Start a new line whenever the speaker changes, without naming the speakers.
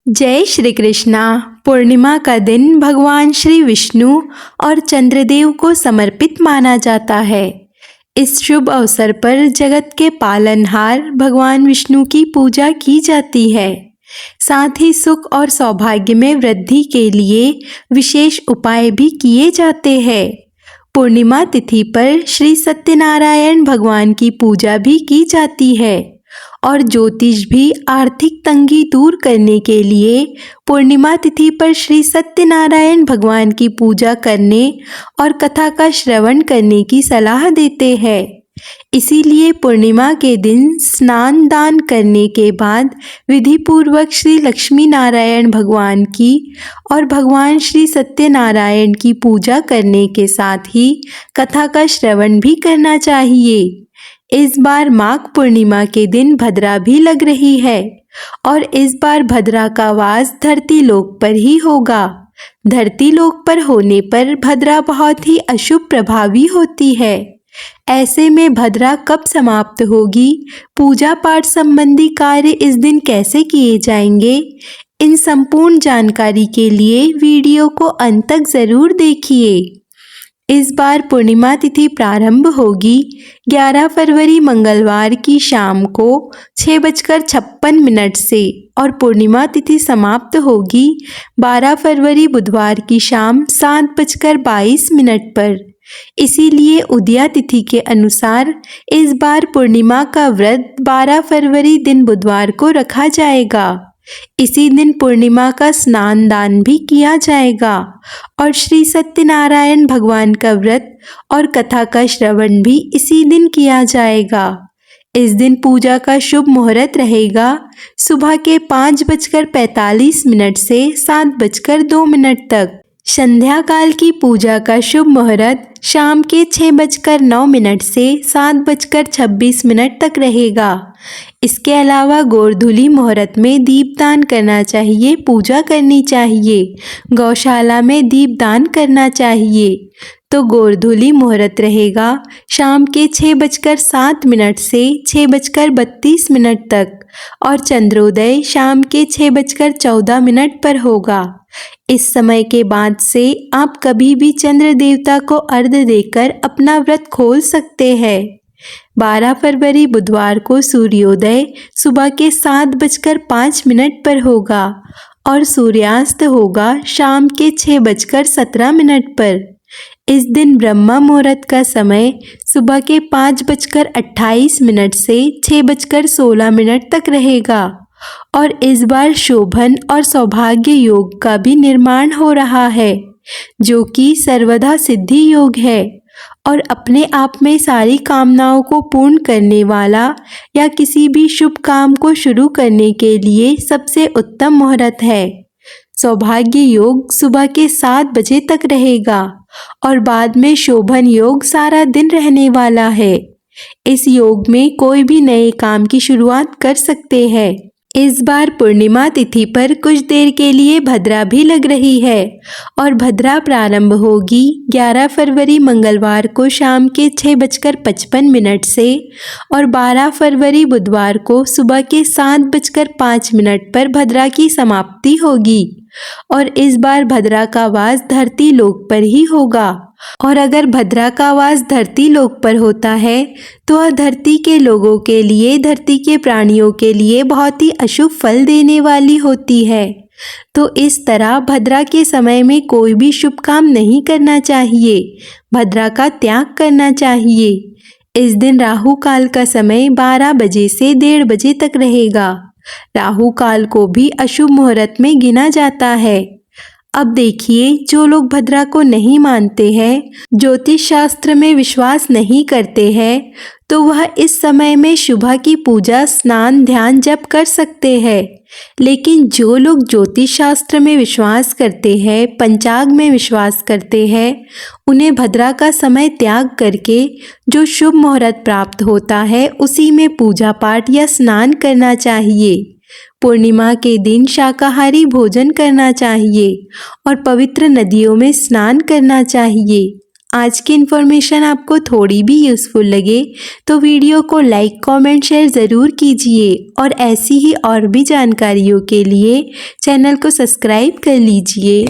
जय श्री कृष्णा। पूर्णिमा का दिन भगवान श्री विष्णु और चंद्रदेव को समर्पित माना जाता है। इस शुभ अवसर पर जगत के पालनहार भगवान विष्णु की पूजा की जाती है। साथ ही सुख और सौभाग्य में वृद्धि के लिए विशेष उपाय भी किए जाते हैं। पूर्णिमा तिथि पर श्री सत्यनारायण भगवान की पूजा भी की जाती है और ज्योतिष भी आर्थिक तंगी दूर करने के लिए पूर्णिमा तिथि पर श्री सत्यनारायण भगवान की पूजा करने और कथा का श्रवण करने की सलाह देते हैं। इसीलिए पूर्णिमा के दिन स्नान दान करने के बाद विधि पूर्वक श्री लक्ष्मी नारायण भगवान की और भगवान श्री सत्यनारायण की पूजा करने के साथ ही कथा का श्रवण भी करना चाहिए। इस बार माघ पूर्णिमा के दिन भद्रा भी लग रही है और इस बार भद्रा का वास धरती लोक पर ही होगा। धरती लोक पर होने पर भद्रा बहुत ही अशुभ प्रभावी होती है। ऐसे में भद्रा कब समाप्त होगी, पूजा पाठ संबंधी कार्य इस दिन कैसे किए जाएंगे, इन संपूर्ण जानकारी के लिए वीडियो को अंत तक जरूर देखिए। इस बार पूर्णिमा तिथि प्रारंभ होगी 11 फरवरी मंगलवार की शाम को 6:56 से और पूर्णिमा तिथि समाप्त होगी 12 फरवरी बुधवार की शाम 7:22 पर। इसीलिए उदया तिथि के अनुसार इस बार पूर्णिमा का व्रत 12 फरवरी दिन बुधवार को रखा जाएगा। इसी दिन पूर्णिमा का स्नान दान भी किया जाएगा और श्री सत्यनारायण भगवान का व्रत और कथा का श्रवण भी इसी दिन किया जाएगा। इस दिन पूजा का शुभ मुहूर्त रहेगा सुबह के 5:45 से 7:02 तक। संध्या काल की पूजा का शुभ मुहूर्त शाम के 6:09 से 7:26 तक रहेगा। इसके अलावा गोधूली मुहूर्त में दीपदान करना चाहिए, पूजा करनी चाहिए, गौशाला में दीपदान करना चाहिए। तो गोधूली मुहूर्त रहेगा शाम के 6:07 से 6:32 तक और चंद्रोदय शाम के 6:14 पर होगा। इस समय के बाद से आप कभी भी चंद्र देवता को अर्घ्य देकर अपना व्रत खोल सकते हैं। 12 फरवरी बुधवार को सूर्योदय सुबह के 7:05 पर होगा और सूर्यास्त होगा शाम के 6:17 पर। इस दिन ब्रह्मा मुहूर्त का समय सुबह के 5:28 से 6:16 तक रहेगा और इस बार शोभन और सौभाग्य योग का भी निर्माण हो रहा है, जो कि सर्वदा सिद्धि योग है और अपने आप में सारी कामनाओं को पूर्ण करने वाला या किसी भी शुभ काम को शुरू करने के लिए सबसे उत्तम मुहूर्त है। सौभाग्य योग सुबह के 7 बजे तक रहेगा और बाद में शोभन योग सारा दिन रहने वाला है। इस योग में कोई भी नए काम की शुरुआत कर सकते हैं। इस बार पूर्णिमा तिथि पर कुछ देर के लिए भद्रा भी लग रही है और भद्रा प्रारंभ होगी 11 फरवरी मंगलवार को शाम के 6:55 से और 12 फरवरी बुधवार को सुबह के 7:05 पर भद्रा की समाप्ति होगी और इस बार भद्रा का वास धरती लोक पर ही होगा। और अगर भद्रा का वास धरती लोक पर होता है तो वह धरती के लोगों के लिए, धरती के प्राणियों के लिए बहुत ही अशुभ फल देने वाली होती है। तो इस तरह भद्रा के समय में कोई भी शुभ काम नहीं करना चाहिए, भद्रा का त्याग करना चाहिए। इस दिन राहु काल का समय 12 बजे से 1:30 बजे तक रहेगा। राहु काल को भी अशुभ मुहूर्त में गिना जाता है। अब देखिए, जो लोग भद्रा को नहीं मानते हैं, ज्योतिष शास्त्र में विश्वास नहीं करते हैं, तो वह इस समय में शुभ की पूजा, स्नान, ध्यान, जप कर सकते हैं। लेकिन जो लोग ज्योतिष शास्त्र में विश्वास करते हैं, पंचांग में विश्वास करते हैं, उन्हें भद्रा का समय त्याग करके जो शुभ मुहूर्त प्राप्त होता है उसी में पूजा पाठ या स्नान करना चाहिए। पूर्णिमा के दिन शाकाहारी भोजन करना चाहिए और पवित्र नदियों में स्नान करना चाहिए। आज की इन्फॉर्मेशन आपको थोड़ी भी यूज़फुल लगे तो वीडियो को लाइक कमेंट शेयर ज़रूर कीजिए और ऐसी ही और भी जानकारियों के लिए चैनल को सब्सक्राइब कर लीजिए।